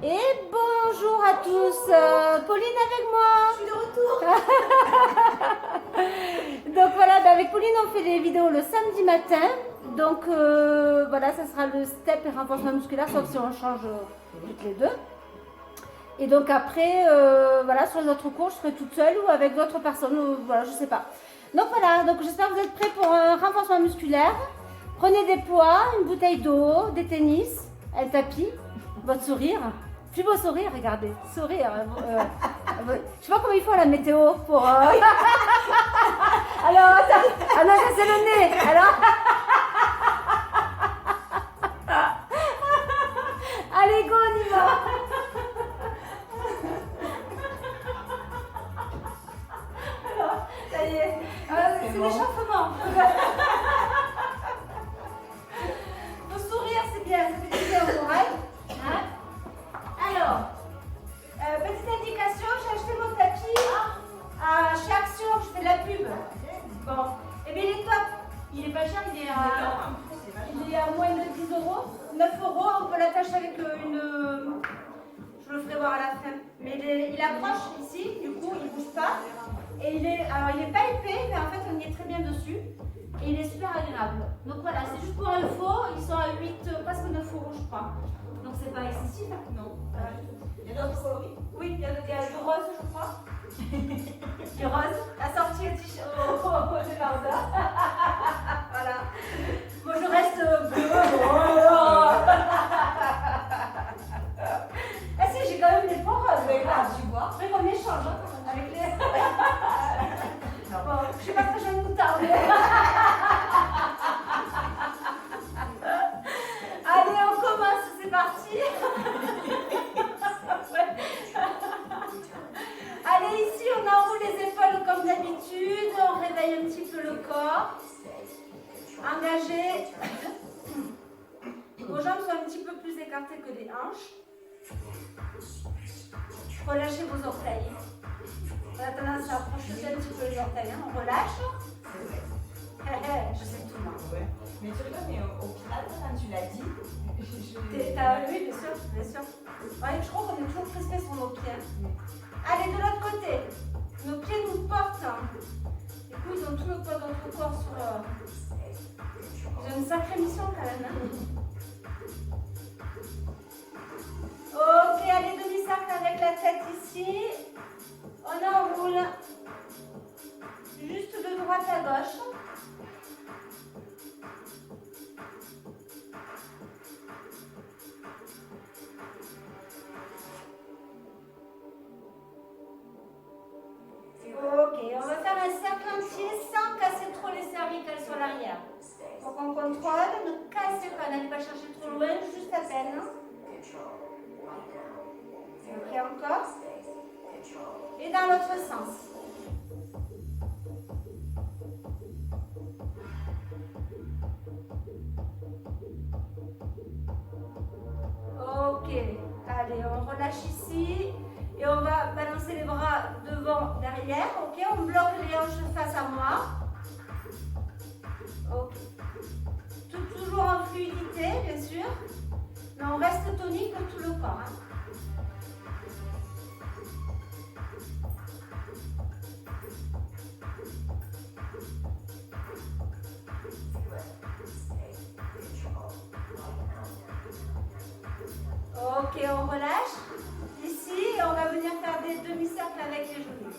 Et bonjour à tous, Pauline avec moi. Je suis de retour. Donc voilà, avec Pauline on fait des vidéos le samedi matin. Donc voilà, ça sera le step et renforcement musculaire, sauf si on change toutes les deux. Et donc après, voilà, sur les autres cours, je serai toute seule ou avec d'autres personnes, voilà, je sais pas. Donc voilà, donc j'espère que vous êtes prêts pour un renforcement musculaire. Prenez des poids, une bouteille d'eau, des tennis, un tapis, votre sourire. Plus beau sourire, regardez, sourire. Je sais pas comment il faut à la météo pour... Alors, attends, ah non, ça c'est le nez, alors... Allez, go, on y va. Alors, ça y est, c'est l'échauffement. Faut sourire, c'est bien, ça fait du bien aux oreilles. Hein? Alors, petite indication, j'ai acheté mon tapis chez Action, je fais de la pub. Bon, et bien il est top, il est pas cher, il est à moins de 10 euros, 9 euros, on peut l'attacher avec une... Je le ferai voir à la fin. Mais il accroche ici, du coup il ne bouge pas. Et il est pas épais, mais en fait on y est très bien dessus. Et il est super agréable. Donc voilà, c'est juste pour info, ils sont à 8, presque 9 euros je crois. Donc c'est pas excessif, hein? Non. Il y a d'autres coloris? Oui, il y a du rose je crois. Du rose, assorti au t-shirt au débardeur. Voilà. Moi je reste bleu. Ah si, j'ai quand même des points roses. Mais là, tu vois. Mais on échange hein, avec les... Bon, je sais pas que je vais nous tarder. Allez, on commence, c'est parti. Ouais. Allez, ici, on enroule les épaules comme d'habitude. On réveille un petit peu le corps. Engagé. Vos jambes sont un petit peu plus écartées que les hanches. Relâchez vos orteils. On a tendance à approcher un petit peu les orteils. Hein. On relâche. Je sais tout, moi. Ouais. Mais tu rigoles, mais au final, quand tu l'as dit, Oui, bien sûr, bien sûr. Ouais, je crois qu'on est toujours crispés sur nos pieds. Allez, de l'autre côté. Nos pieds nous portent. Du coup, ils ont tout le poids de notre corps sur... Ils ont une sacrée mission quand même. Hein. Ok, allez, demi-cercle avec la tête ici. On enroule. Juste de droite à gauche. Ok, on va faire un cercle entier sans casser trop les cervicales sur l'arrière. Donc on contrôle, ne cassez pas, n'allez pas chercher trop loin, juste à peine. Ok, encore. Et dans l'autre sens. Ok, allez, on relâche ici. Et on va balancer les bras devant, derrière. Ok, on bloque les hanches face à moi. Ok. Toujours en fluidité, bien sûr. Mais on reste tonique tout le corps. Hein. Ok, on relâche. Ici, on va venir faire des demi-cercles avec les genoux.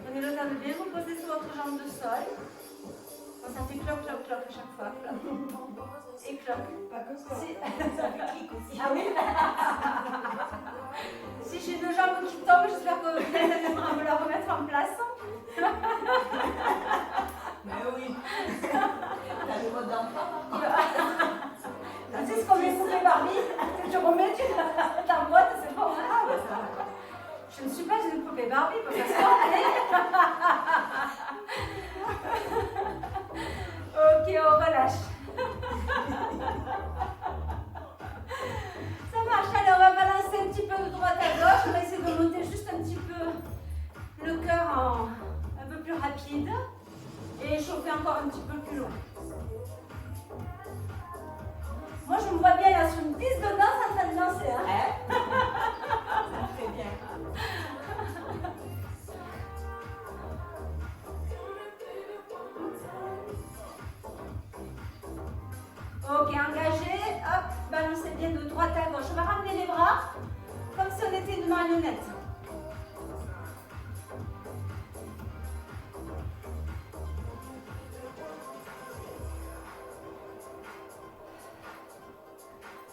Prenez le temps de bien vous poser sur votre jambe de sol. Bon, ça fait cloc, cloc, cloc à chaque fois. Cloc. Et cloc. pas que ça. Si. Ça fait clic aussi. Ah oui. Si j'ai deux jambes qui tombent, j'espère que vous allez me la remettre en place. Mais oui. T'as le mode d'emploi. Tu sais ce qu'on met pour les Barbie? Tu remets ta boîte, c'est bon. Ah, ouais, ça. Je ne suis pas une poupée Barbie pour faire ça. Ok, on relâche. Ça marche. Allez, on va balancer un petit peu de droite à gauche. On va essayer de monter juste un petit peu le cœur un peu plus rapide. Et chauffer encore un petit peu plus loin. Moi, je me vois bien là sur une piste de danse en train de danser. Hein. Très bien. Ok, engagé. Hop, balancez bien de droite à gauche. On va ramener les bras comme si on était une marionnette.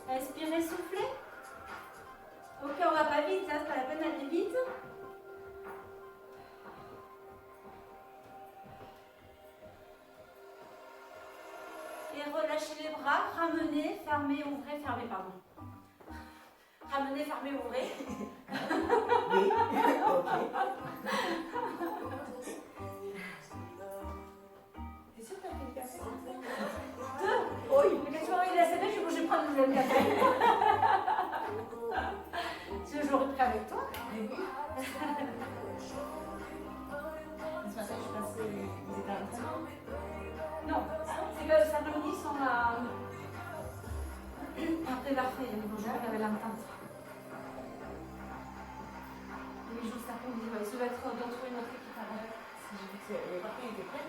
Inspirez, soufflez. Ok, on va pas vite, hein, c'est pas la peine d'aller vite. Et relâchez les bras, ramenez, fermez, ouvrez, fermez, pardon. Ramenez, fermez, ouvrez. Oui, ok. T'es sûre que t'as fait le café comme ça? Deux. Oui, mais quand tu m'as envoyé la SMS, je vais prendre le deuxième café. Tu veux que je l'aurais pris avec toi? Mais oui. Ce matin, je suis passée, ils étaient en train. Non, c'est que cet après-midi, ils sont à... Après la fête, il y avait l'entente. Les jours cet après-midi, ouais, ça va être de trouver notre équipe avant. J'ai vu que le parfum était plein.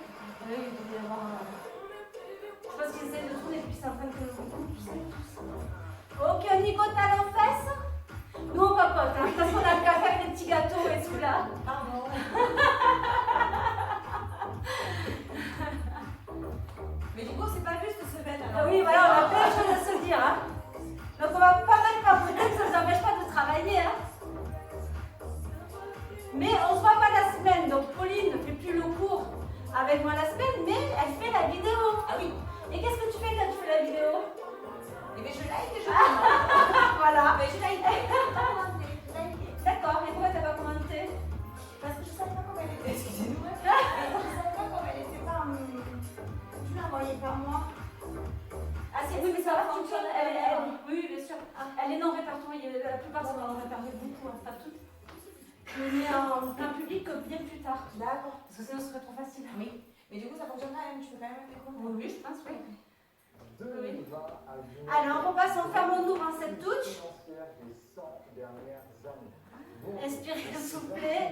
Oui, il devait y avoir... Je pense qu'ils essaient de tourner et puis c'est en train de le tu sais. Ok, Nico, talon-fesse. Nous, on papote, hein, parce qu'on a le café avec les petits gâteaux et tout là. Pardon. Mais du coup, c'est pas juste ce semaine alors. Ah oui, voilà, on a plein de choses à se dire. Hein. Donc on va pas mal papoter, ça ne nous empêche pas de travailler. Hein. Mais on ne se voit pas la semaine, donc Pauline ne fait plus le cours avec moi la semaine, mais elle fait la vidéo. Ah oui. Et qu'est-ce que tu fais quand tu fais la vidéo? Eh bien, je like et je commente. Voilà. Mais je like. D'accord, mais pourquoi t'as pas commenté? Parce que je savais pas comment elle était. Excusez-nous. Je savais pas comment elle était pas. Tu l'as envoyée par moi. Ah si, oui, mais ça va fonctionner. Oui, bien sûr. Elle est non répertoriée. La plupart sont non répertoriées, beaucoup, hein, pas toutes. Mais en public bien plus tard. D'accord. Parce que sinon ce serait trop facile. Oui. Mais du coup, ça fonctionne quand même. Tu peux quand même faire quoi? Oui, je pense, oui. Oui. Alors, Alors, on repasse, on ferme, on ouvre en cette touche. Inspirez, soufflez.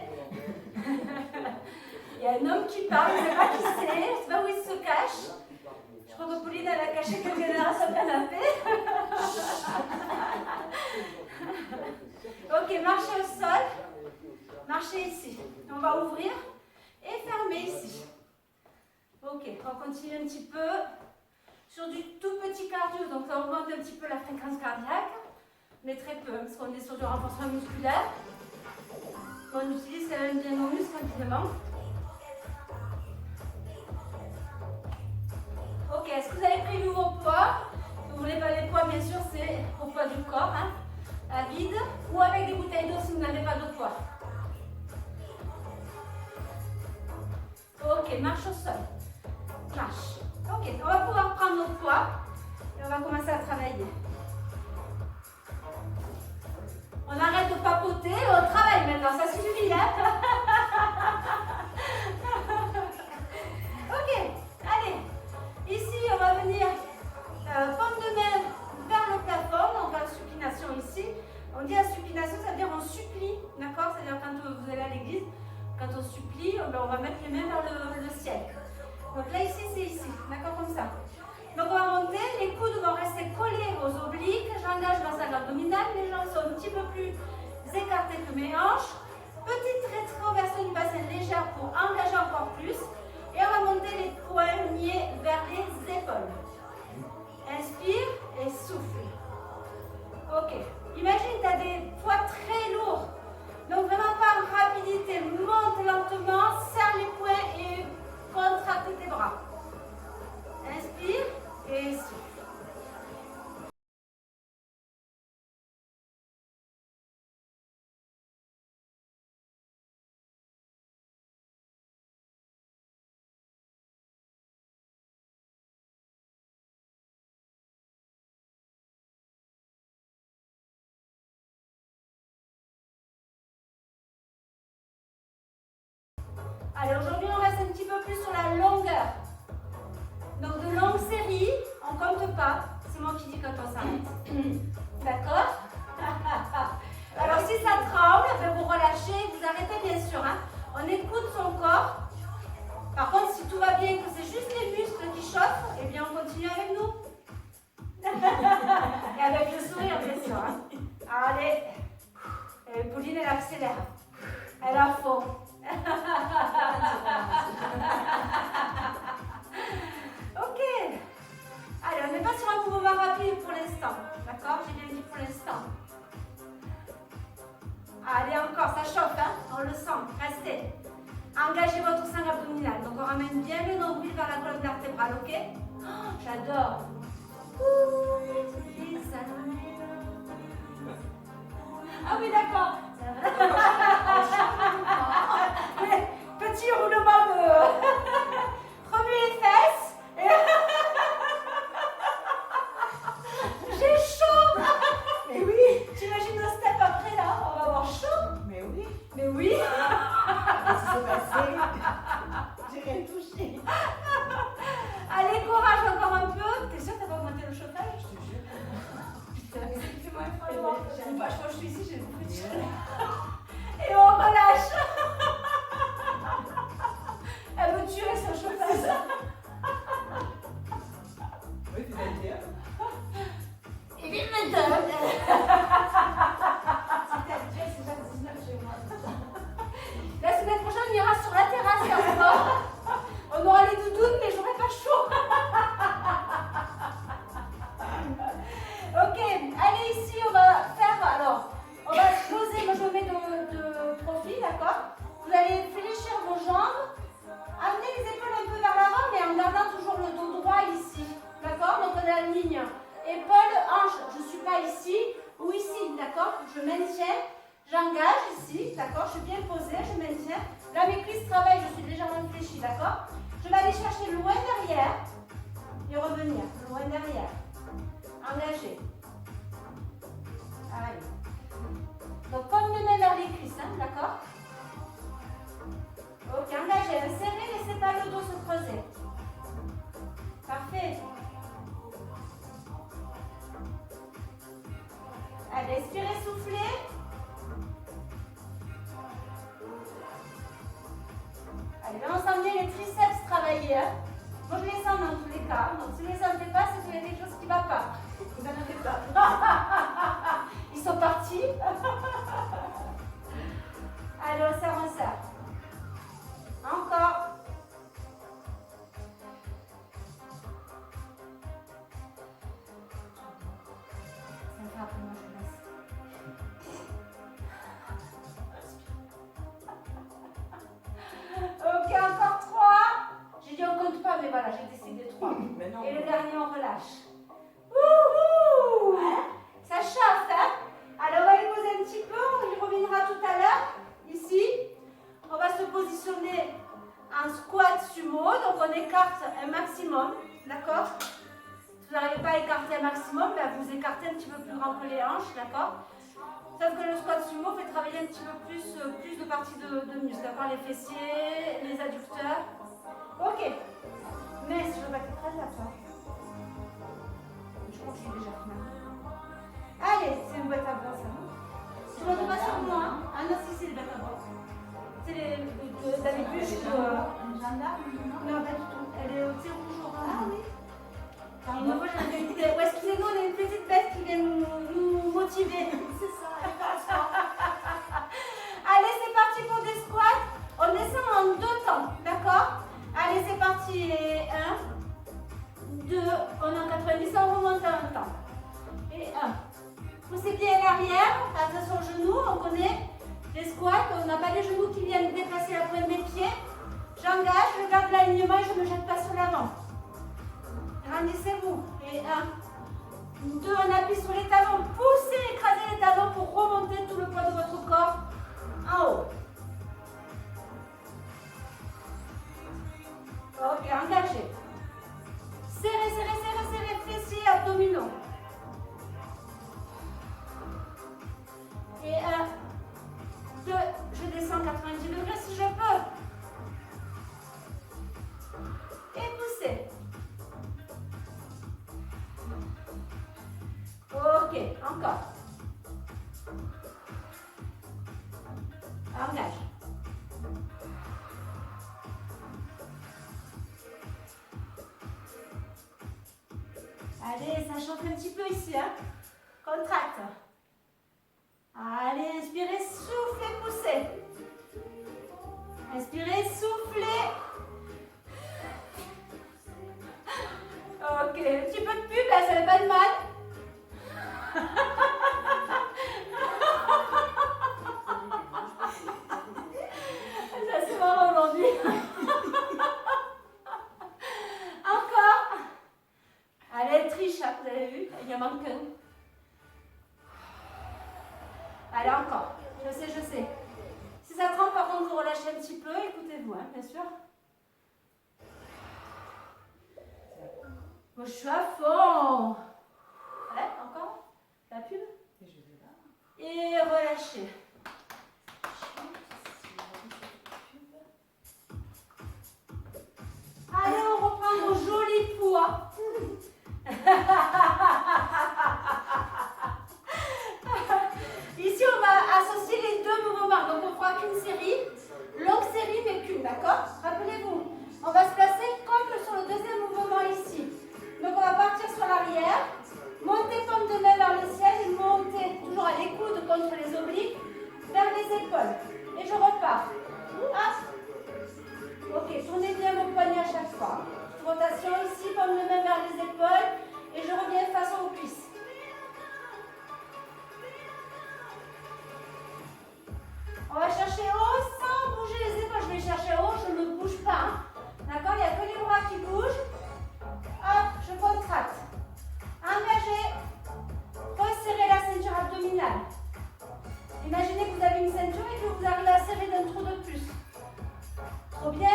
Il y a un homme qui parle, je ne sais pas qui c'est, je ne sais pas où il se cache. Je crois que Pauline, elle a caché quelqu'un derrière son canapé. Ok, marchez au sol. Marchez ici. On va ouvrir et fermer ici. Ok, on continue un petit peu. Sur du tout petit cardio, donc ça augmente un petit peu la fréquence cardiaque, mais très peu, parce qu'on est sur du renforcement musculaire. On utilise quand même bien nos muscles continuellement. Ok, est-ce que vous avez prévu vos poids? Si vous ne voulez pas les poids, bien sûr, c'est au poids du corps, hein, à vide, ou avec des bouteilles d'eau si vous n'avez pas de poids. Ok, marche au sol. Marche. Ok, on va pouvoir prendre nos poids et on va commencer à travailler. On arrête de papoter, on travaille maintenant, ça suffit, hein? Ok, allez. Ici, on va venir paume de main vers le plafond, donc en supination ici. On dit en supination, ça veut dire on supplie, d'accord? C'est-à-dire quand vous allez à l'église, quand on supplie, on va mettre les mains vers le ciel. Donc là, ici, c'est ici, d'accord, comme ça. Donc on va monter, les coudes vont rester collés aux obliques, j'engage ma salle abdominale, les jambes sont un petit peu plus écartées que mes hanches. Petite rétroversion du bassin légère pour engager encore plus. Et on va monter les poignets vers les épaules. Inspire et souffle. Ok, imagine tu as des poids très lourds. Donc vraiment pas en rapidité, monte lentement, serre les poings et contracte tes bras. Inspire et souffle. elle accélère. Elle a fond. Ok. Allez, on n'est pas sur un mouvement rapide pour l'instant. D'accord? J'ai bien dit pour l'instant. Allez, encore, ça chauffe, hein? On le sent. Restez. Engagez votre sang abdominal. Donc, on ramène bien le nombril vers la colonne vertébrale, ok? Oh, j'adore. Ah oui, d'accord. Petit roulement de... Remue les fesses. J'ai chaud. Mais oui, t'imagines le step après là? On va avoir chaud. Mais oui. Mais oui. Qu'est-ce qui s'est passé? J'ai rien touché. Allez, courage encore un peu. T'es sûre que t'as pas augmenté le chauffage? Je te jure. Putain, mais c'est fait moins froid. J'aime Moi, je suis ici, j'ai beaucoup de chaleur. Et on relâche. Elle me tuer ce chauffage. Oui, tu vas le dire. Et vite maintenant. C'est déjà 19 chez moi. La semaine prochaine, on ira sur la terrasse et on va. On aura les doudounes, mais j'aurai pas chaud. Ok, allez ici, on va faire. Alors, on va se poser. Moi, je me mets de profil, d'accord? Vous allez fléchir vos jambes. Amenez les épaules un peu vers l'avant, mais en gardant toujours le dos droit ici. D'accord? Donc, on a la ligne. Épaules, hanches, je ne suis pas ici ou ici, d'accord? Je maintiens, j'engage ici, d'accord? Je suis bien posée, je maintiens. Là, mes cuisses travaillent, je suis légèrement fléchie, d'accord? Je vais aller chercher loin derrière et revenir, loin derrière. Engagé. Allez. Donc, comme les mains vers les cuisses, hein, d'accord? Ok, engagé, insérez, laissez pas le dos se creuser. Parfait. Allez, expirez, soufflez. Allez, là, on sent bien les triceps travailler. Hein. Moi, je les sens dans tous les cas. Donc, si vous ne les sentez pas, c'est qu'il y a quelque chose qui ne va pas. Vous n'en avez pas. Ils sont partis. Allez, on serre, on serre. Encore. Ça me fait après, moi, je laisse. Ok, encore 3. J'ai dit on compte pas, mais voilà, j'ai décidé 3. Mais non. Et le dernier, on relâche. Wouhou! Ça chauffe, hein? Alors, on va les poser un petit peu, on y reviendra tout à l'heure. Ici, on va se positionner en squat sumo, donc on écarte un maximum, d'accord? Si vous n'arrivez pas à écarter un maximum, ben vous écartez un petit peu plus grand que les hanches, d'accord? Sauf que le squat sumo fait travailler un petit peu plus de parties de muscles, d'accord? Les fessiers, les adducteurs. Ok. Mais si je veux pas être très là, toi. Je crois que c'est déjà final. Allez, c'est une boîte à bras, ça. Tu ne pas sur moi, hein? Ah non, si, c'est les boîtes à bras. C'est les bûches de... Un gendarme, non? Non, pas du tout. Elle est au tir rouge orange. Ah oui. Une fois, j'avais une idée. Ouais, excusez-nous, on a une petite bête qui vient nous motiver. C'est ça, elle passe pas. Allez, c'est parti pour des squats. On descend en 2 temps, d'accord? Allez, c'est parti. 1, 2, on est en 90, on remonte en un temps. Et 1. Poussez bien l'arrière, attention aux genoux, on connaît les squats, on n'a pas les genoux qui viennent dépasser la pointe des pieds. J'engage, je garde l'alignement et je ne me jette pas sur l'avant. Grandissez-vous. Et 1, 2, on appuie sur les talons, poussez, écrasez les talons pour remonter tout le poids de votre corps en haut. Ok, engagez. Serrez, serrez, serrez, serrez, fessiers, abdominaux. Et 1, 2, je descends 90 degrés si je peux. Et poussez. Ok, encore. Engage. Allez, ça chauffe un petit peu ici, hein. Contracte. Allez, inspirez, soufflez, poussez. Inspirez, soufflez. Ok, un petit peu de pub là, ça fait pas de mal. Ça c'est marrant aujourd'hui. Encore. Allez, elle triche, hein, vous avez vu? Il y en manque un. Allez, encore. Je sais, je sais. Si ça trempe, par contre, vous relâchez un petit peu. Écoutez-vous, hein, bien sûr. Moi, je suis à fond. Ouais, encore. La pub. Et relâchez. Allez, on reprend nos jolis poids. Ici, on va associer les deux mouvements. Donc, on fera qu'une série. Longue série, mais qu'une, d'accord? Rappelez-vous, on va se placer comme sur le deuxième mouvement ici. Donc, on va partir sur l'arrière. Monter paume de main vers le ciel et monter toujours à les coudes contre les obliques vers les épaules. Et je repars. Hop. Ok, tournez bien vos poignets à chaque fois. Rotation ici, paume de main vers les épaules. Et je reviens face aux cuisses. On va chercher haut sans bouger les épaules. Je vais chercher haut, je ne bouge pas. Hein. D'accord? Il n'y a que les bras qui bougent. Hop, je contracte. Engagez. Resserrez la ceinture abdominale. Imaginez que vous avez une ceinture et que vous arrivez à serrer d'un trou de plus. Trop bien.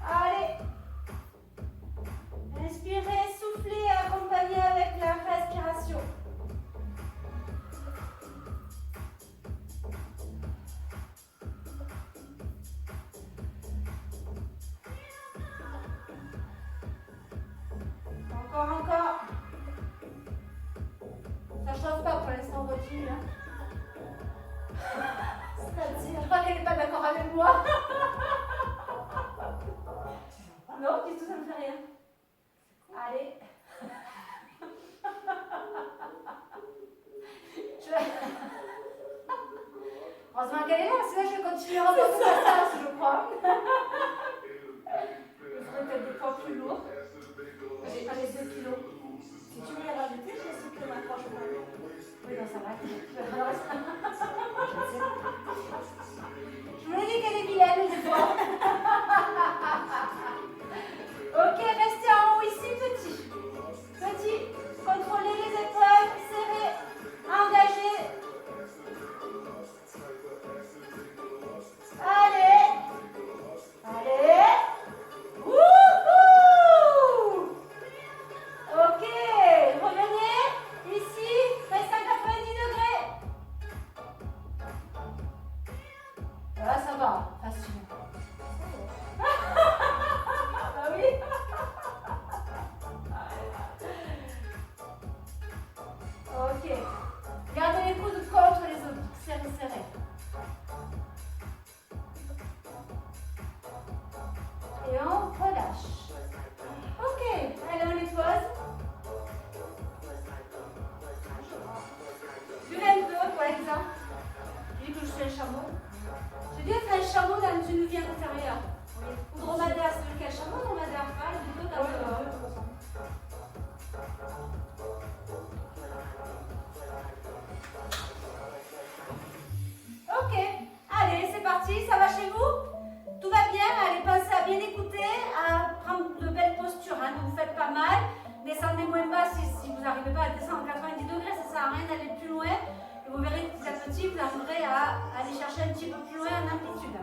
Allez. Inspirez, soufflez, accompagnez avec la respiration. Encore. Ça ne chauffe pas pour l'instant, on continue. Hein. Je crois qu'elle n'est pas d'accord avec moi. Non, du tout, ça ne me fait rien. Allez. Heureusement qu'elle est là, sinon je vais continuer à remonter ça, je crois. Je ferai peut-être des poids plus lourds. J'ai pas les 2 kilos. Si tu veux les rajouter, je sais que m'accroche pas. Oui, non, ça va. Je vous l'ai dit qu'elle est vilaine, des fois. Ok, restez en haut ici, petit. Petit. Contrôlez les épaules, serrez, engagez. Allez. Wouhou! Ok, revenez. Ici, reste à 90 degrés. Là, ça va, facile. Ah oui. Ok. Gardez les coudes contre les obliques. Serrez, serrez. Et on relâche. Ok. Allez, on les pose. Du M2, par exemple. Vu que je suis un chameau. J'ai dû être un chameau dans une vie intérieure. Ou dromadaire, c'est lequel? Chameau ou dromadaire? Pas les deux dans le... Ok, allez, c'est parti, ça va chez vous? Tout va bien? Allez, pensez à bien écouter, à prendre de belles postures, hein, ne vous faites pas mal. Descendez moins bas si vous n'arrivez pas à descendre à 90 degrés, ça ne sert à rien d'aller plus loin. Et vous verrez petit à petit, vous arriverez à aller chercher un petit peu plus loin en amplitude.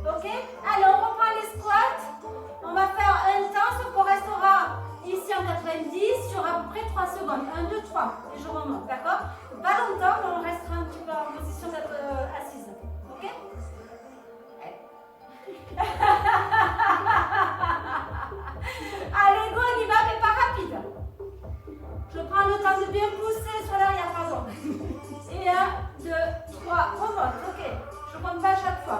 Ok? Allez, on reprend les squats. On va faire un temps, sauf qu'on restera ici en 90 sur à peu près 3 secondes. 1, 2, 3. Et je remonte, d'accord? Pas longtemps, mais on restera un petit peu en position assise. Ok? Allez, go, on y va, mais pas rapide. Je prends le temps de bien pousser sur l'arrière, pardon. Et 1, 2, 3, remonte. Ok, je compte pas à chaque fois.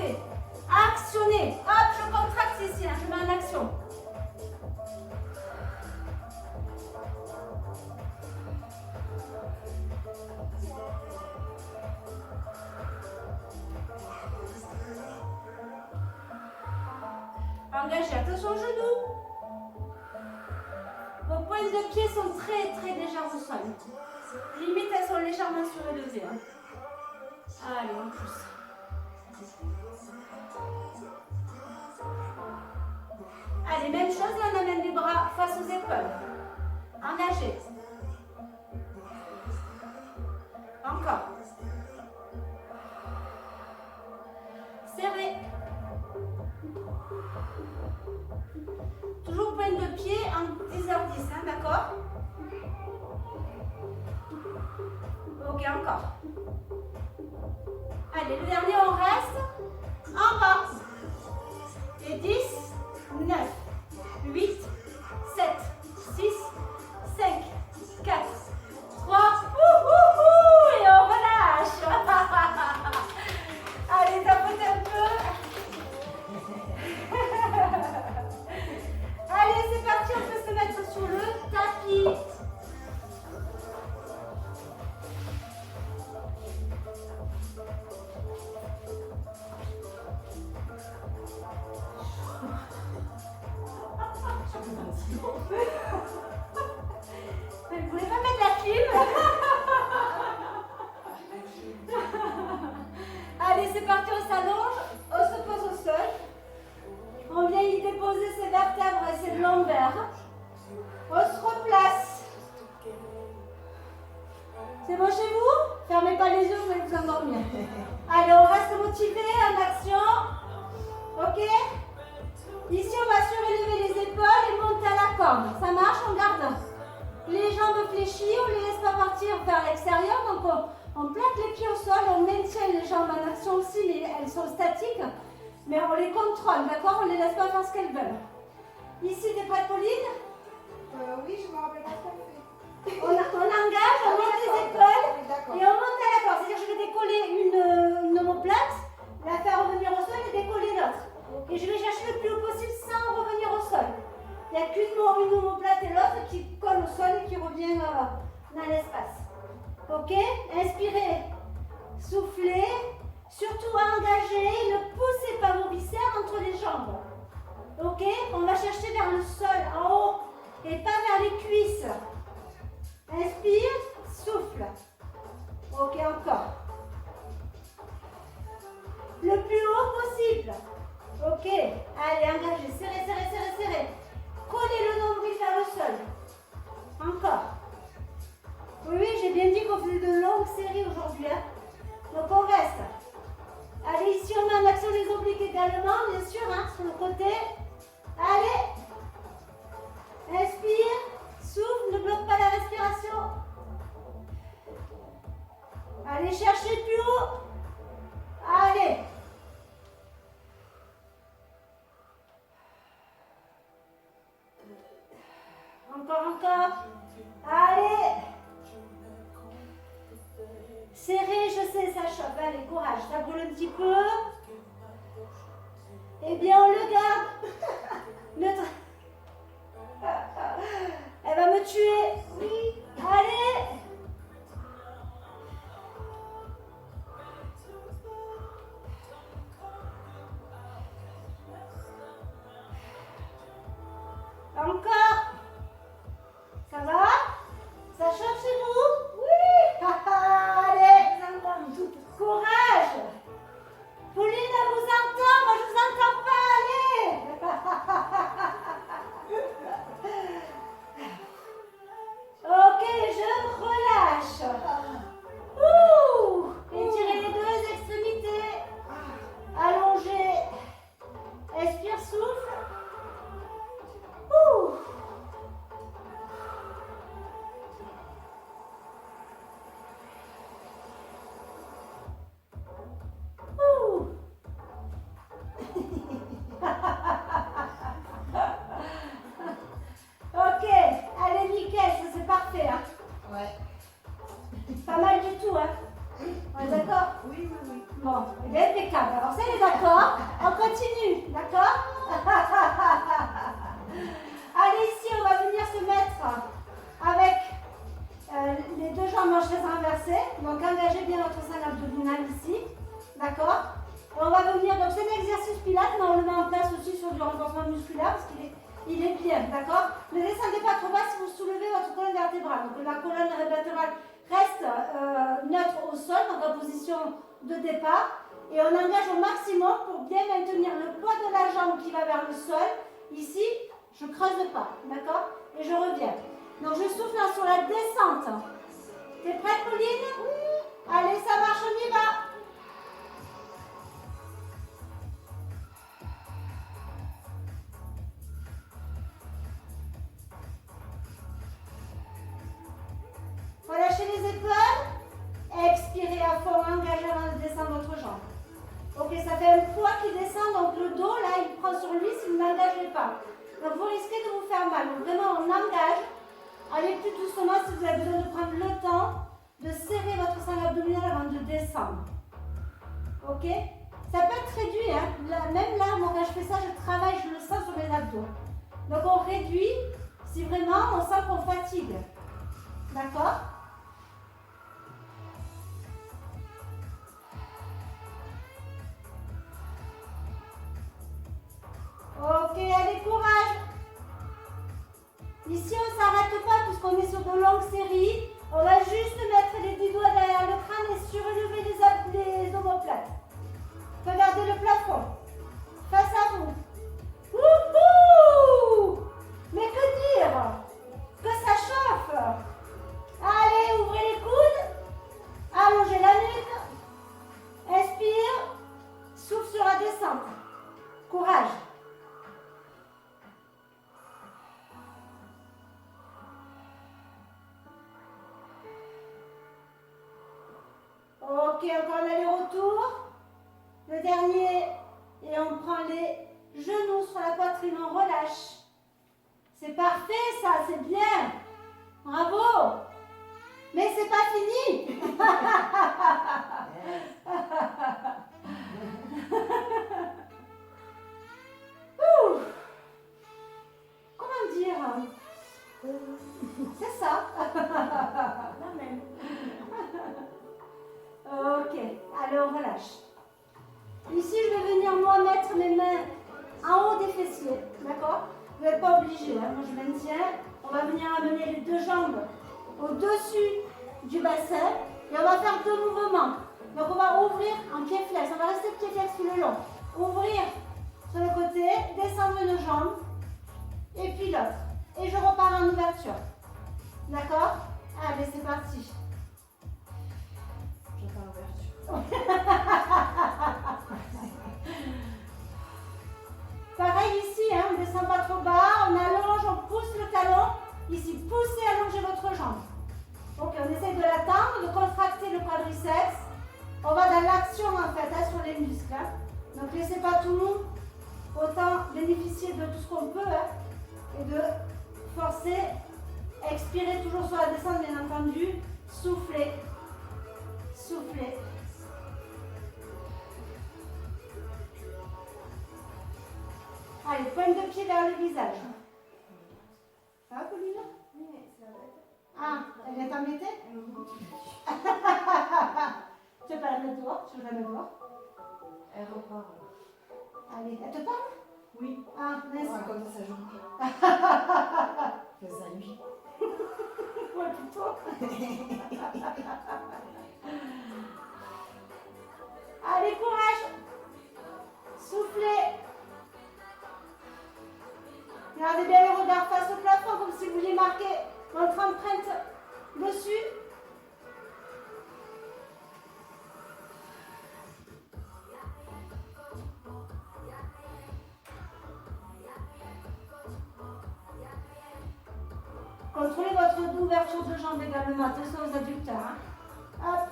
côté. Actionnez. Hop, je contracte ici, hein, je mets en action. Engagez, attention aux genoux. Vos pointes de pied sont très très légères au sol. Limite, elles sont légèrement surélevées. Hein. Allez, on pousse. Allez, même chose, on amène les bras face aux épaules. Engagez. Encore. Serrez. Toujours pointe de pied en 10h10, hein, d'accord? Ok, encore. Allez, le dernier, on reste en bas. Et 10, 9, 8, 7, 6, 5, 4, 3, et on relâche. Allez, tapotez un peu. Allez, c'est parti, on peut se mettre sur le tapis. Vous voulez pas mettre la clim? Allez, c'est parti, on s'allonge, on se pose au sol. On vient y déposer ses vertèbres et ses lombaires. On se replace. C'est bon chez vous? Fermez pas les yeux, vous allez vous endormir. Allez, on reste motivé, en action. Ok? Ici, on va surélever les épaules et monter à la corde. Ça marche, on garde les jambes fléchies, on ne les laisse pas partir vers l'extérieur. Donc, on plaque les pieds au sol, on maintient les jambes en action aussi, mais elles sont statiques. Mais on les contrôle, d'accord? On ne les laisse pas faire ce qu'elles veulent. Ici, des pattes Pauline? Oui, je me rappelle pas ce qu'on fait. On engage, on monte les épaules et on monte à la corde. C'est-à-dire que je vais décoller une omoplate, la faire revenir au sol et décoller l'autre. Et je vais chercher le plus haut possible sans revenir au sol. Il n'y a qu'une omoplate et l'autre qui colle au sol et qui revient dans l'espace. Ok? Inspirez, soufflez. Surtout engagez, ne poussez pas vos viscères entre les jambes. Ok? On va chercher vers le sol, en haut, et pas vers les cuisses. Inspire, souffle. Ok, encore. Le plus haut possible. Ok, allez, engagez, serrez, serrez, serrez, serrez. Collez le nombril vers le sol. Encore. Oui, j'ai bien dit qu'on faisait de longues séries aujourd'hui. Hein? Donc on reste. Allez, ici on met en action les obliques également, bien sûr, hein, sur le côté. Allez. Inspire, souffle, ne bloque pas la respiration. Allez, cherchez plus haut. Allez. Encore. Allez. Serrez, je sais, ça choque. Allez, courage, ça brûle un petit peu. Eh bien, on le garde. Elle va me tuer. Oui. Allez. Encore. Ça va? Ça chauffe chez vous? Oui. Allez. Courage. Pauline, elle vous entend. Moi, je vous entends pas. Allez. Ok, je relâche. Ouh. Étirez les deux extrémités. Allongez. Expire, souffle. Ouh. Ok, allez, nickel, ça c'est parfait. Hein. Ouais. Pas mal du tout, hein. On est d'accord? Oui, oui, oui. Bon, il est impeccable. Alors, ça, il est d'accord. On continue, d'accord? Allez, ici, on va venir se mettre avec les deux jambes en chaise inversée. Donc, engagez bien votre sein abdominal ici. D'accord? On va venir, donc c'est l'exercice pilates, mais on le met en place aussi sur du renforcement musculaire parce qu'il est bien, d'accord? Ne descendez pas trop bas si vous soulevez votre colonne vertébrale. Donc la colonne vertébrale reste neutre au sol, donc en position de départ. Et on engage au maximum pour bien maintenir le poids de la jambe qui va vers le sol. Ici, je ne creuse pas, d'accord? Et je reviens. Donc je souffle sur la descente. T'es prête, Pauline? Allez, ça marche, on y va. Relâchez les épaules. Expirez à fond, engagez avant de descendre votre jambe. Ok, ça fait un poids qui descend, donc le dos, là, il prend sur lui si vous n'engagez pas. Donc vous risquez de vous faire mal. Donc vraiment, on engage. Allez plus doucement si vous avez besoin de prendre le temps de serrer votre sang abdominal avant de descendre. Ok? Ça peut être réduit, hein. Même là, moi, quand je fais ça, je travaille, je le sens sur mes abdos. Donc on réduit si vraiment on sent qu'on fatigue. D'accord? Ok, allez, courage. Ici, on ne s'arrête pas puisqu'on est sur de longues séries. On va juste mettre les 10 doigts derrière le crâne et surélever les omoplates. Regardez le plafond. Face à vous. Wouhou! Mais que dire? Que ça chauffe. Allez, ouvrez les coudes. Allongez la nuque. Inspire. Souffle sur la descente. Courage. Ok, encore un aller-retour. Le dernier. Et on prend les genoux sur la poitrine, on relâche. C'est parfait ça, c'est bien. Bravo. Mais c'est pas fini. Comment dire? C'est ça. La même. Ok, allez on relâche. Ici je vais venir moi mettre mes mains en haut des fessiers, d'accord? Vous n'êtes pas obligé, hein? Moi je maintiens. On va venir amener les deux jambes au-dessus du bassin et on va faire deux mouvements. Donc on va ouvrir en pied flex, on va rester pied flex tout le long. Ouvrir sur le côté, descendre une jambe et puis l'autre. Et je repars en ouverture. D'accord? Allez, c'est parti. Pareil ici, hein, on ne descend pas trop bas, on allonge, on pousse le talon. Ici, poussez, allongez votre jambe. Ok, on essaie de l'attendre, de contracter le quadriceps. On va dans l'action en fait, hein, sur les muscles. Hein. Donc laissez pas tout mou, autant bénéficier de tout ce qu'on peut hein, et de forcer. Expirez toujours sur la descente bien entendu. Soufflez. Soufflez. Allez, pointe de pied vers le visage. Ça va, Pauline? Oui, mais ça va être... Ah, elle est embêtée? Tu veux pas la mettre dehors? Tu veux la mettre dehors? Elle repart. Allez, elle te parle? Oui. Ah, mince. Ouais, comme ça joue. Que ça lui. Ouais, plutôt. Allez, courage. Soufflez. Gardez bien le regard face au plafond comme si vous vouliez marquer votre empreinte dessus. Contrôlez votre ouverture de jambe également. Attention aux adducteurs. Hein. Hop.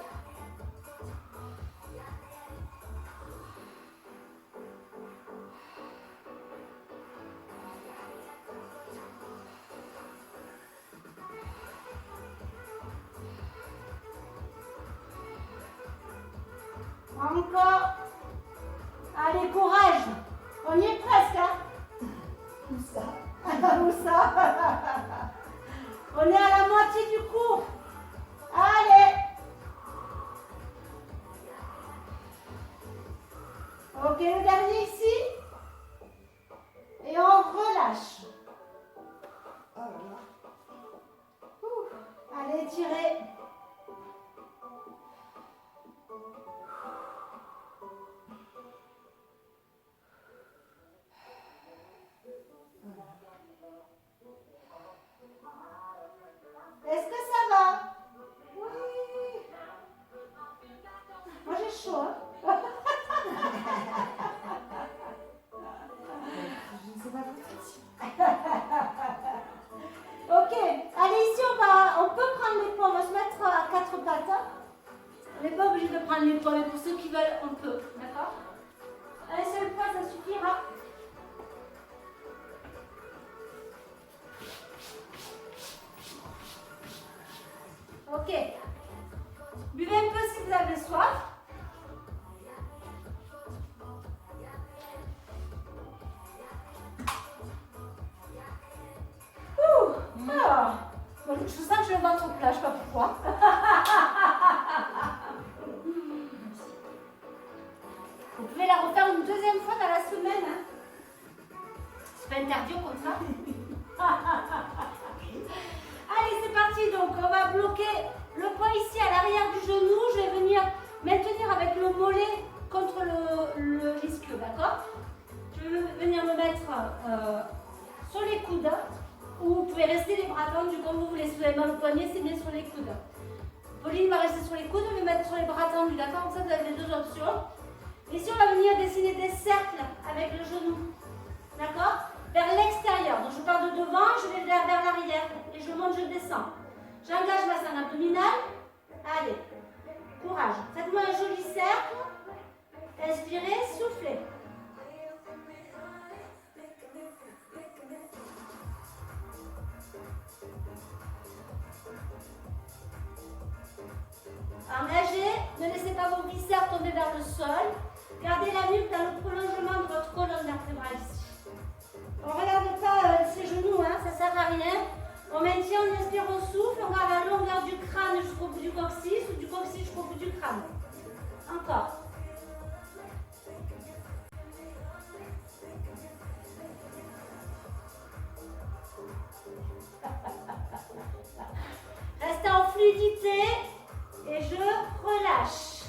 Encore. Allez, courage. On y est presque, hein? Où ça? Où ça? On est à la moitié du cours. Allez. Ok, le dernier ici. Et on relâche. Oh là là. Allez, tirez. Est-ce que ça va? Oui. Moi j'ai chaud. Hein? Je ne sais pas votre question. Ok, allez ici on peut prendre les poids, on va se mettre à quatre pattes. Hein. On n'est pas obligé de prendre les poids, mais pour ceux qui veulent, on peut, d'accord? Un seul poids, ça suffira. Ok, buvez un peu si vous avez soif. Alors, je sens que j'ai le ventre plat, je ne sais pas pourquoi. Vous pouvez la refaire une deuxième fois dans la semaine. Hein. C'est pas interdit au contraire. Allez, c'est parti. Donc, on va bloquer le poids ici à l'arrière du genou. Je vais venir maintenir avec le mollet contre l'ischio, d'accord? Je vais venir me mettre sur les coudes. Ou vous pouvez rester les bras tendus comme vous voulez. Si vous avez mal au poignet, c'est bien sur les coudes. Pauline va rester sur les coudes, je vais mettre sur les bras tendus, d'accord? Comme ça, vous avez les deux options. Ici, on va venir dessiner des cercles avec le genou, d'accord? Vers l'extérieur. Donc, je pars de devant, je vais vers l'arrière. Et je monte, je descends. J'engage ma scène abdominale. Allez, courage. Faites-moi un joli cercle. Inspirez, soufflez. Engagez, ne laissez pas vos viscères tomber vers le sol. Gardez la nuque dans le prolongement de votre colonne vertébrale ici. On ne regarde pas ses genoux, hein, ça ne sert à rien. On maintient, on inspire, on souffle, on garde la longueur du crâne jusqu'au bout du coccyx ou du coccyx jusqu'au bout du crâne. Encore. Restez en fluidité. Et je relâche.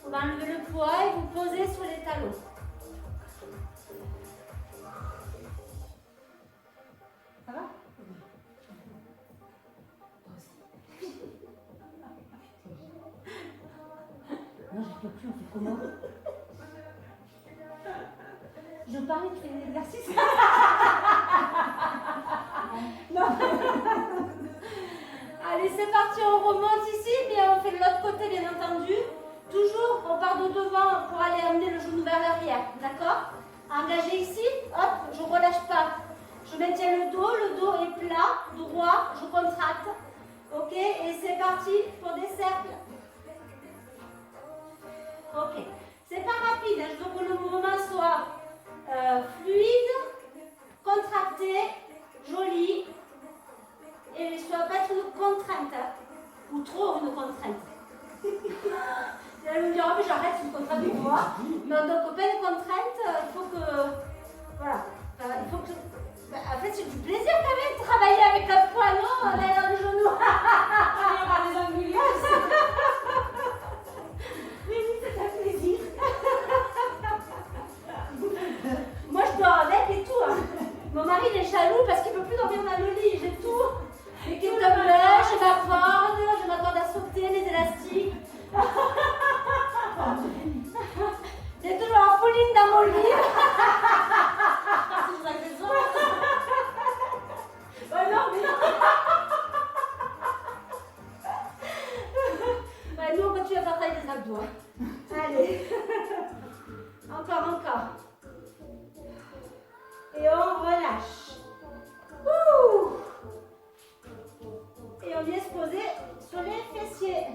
On va enlever le poids et vous posez sur les talons. Ça va? Non, je ne peux plus, on fait comment? Je parle, tu fais des exercices? Non. Allez, c'est parti, on remonte ici, mais on fait de l'autre côté, bien entendu. Toujours, on part de devant pour aller amener le genou vers l'arrière, d'accord? Engagé ici, hop, je ne relâche pas. Je maintiens le dos est plat, droit, je contracte. Ok, et c'est parti pour des cercles. Ok, c'est pas rapide, hein. Je veux que le mouvement soit fluide, contracté, joli. Et ne soit pas trop une contrainte, hein, ou trop une contrainte. Vous allez me dire, oh, mais j'arrête, c'est une contrainte pour moi. Non, donc pas une contrainte, il faut que. Voilà. Il faut que. En fait, c'est du plaisir quand même de travailler avec un poids, non? Derrière le genou. Il y aura des anguleuses. Oui, c'est un plaisir. Moi, je dors avec et tout. Hein. Mon mari, il est jaloux parce qu'il ne peut plus dormir dans le lit. J'ai tout. Les kits de blush, je m'accorde à sauter, les élastiques. J'ai toujours un Pauline dans mon lit. C'est pour ça que j'ai besoin. Ouais, non, mais non. Ouais, nous, on continue à faire tailler les abdos. Hein. Allez. Encore. Et on relâche. Ouh. Et on vient se poser sur les fessiers.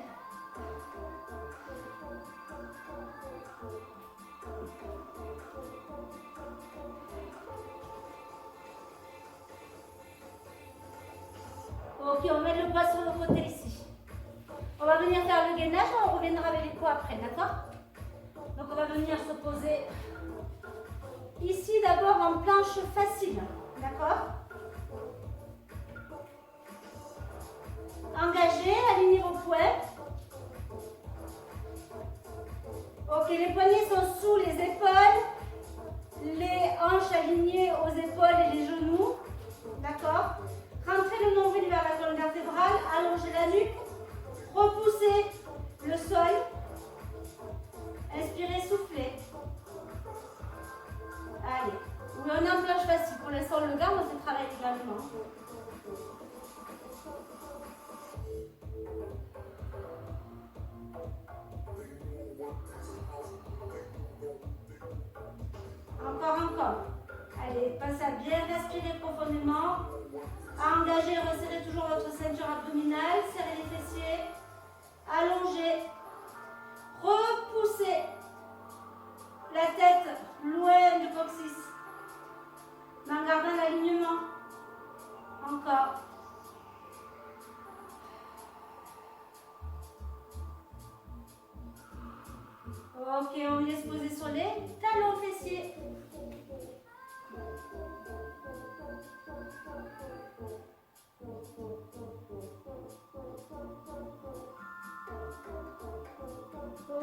Ok, on met le poids sur le côté ici. On va venir faire le gainage, on reviendra avec les poids après, d'accord? Donc on va venir se poser ici d'abord en planche facile, d'accord? Engagez, alignez vos poings. Ok, les poignets sont sous les épaules, les hanches alignées aux épaules et les genoux, d'accord? Rentrez le nombril vers la colonne vertébrale, allongez la nuque, repoussez le sol, inspirez, soufflez. Allez, on est en planche facile, pour l'instant le garde, on se travaille également. Encore. Allez, passez à bien respirer profondément. À engager, resserrez toujours votre ceinture abdominale. Serrez les fessiers. Allongez. Repoussez la tête loin du coccyx. Mais en gardant l'alignement. Encore. Ok, on vient se poser sur les talons fessiers.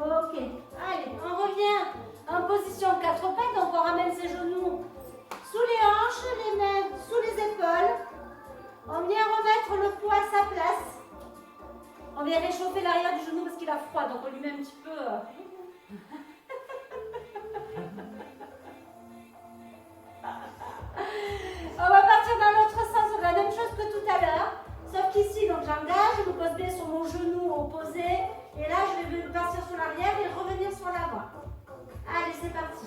Ok, allez, on revient en position 4 pattes, donc on ramène ses genoux sous les hanches, les mains sous les épaules. On vient remettre le poids à sa place. On vient réchauffer l'arrière du genou parce qu'il a froid, donc on lui met un petit peu... On va partir dans l'autre sens, on fait la même chose que tout à l'heure. Sauf qu'ici, donc j'engage, je me pose bien sur mon genou opposé. Et là, je vais partir sur l'arrière et revenir sur l'avant. Allez, c'est parti.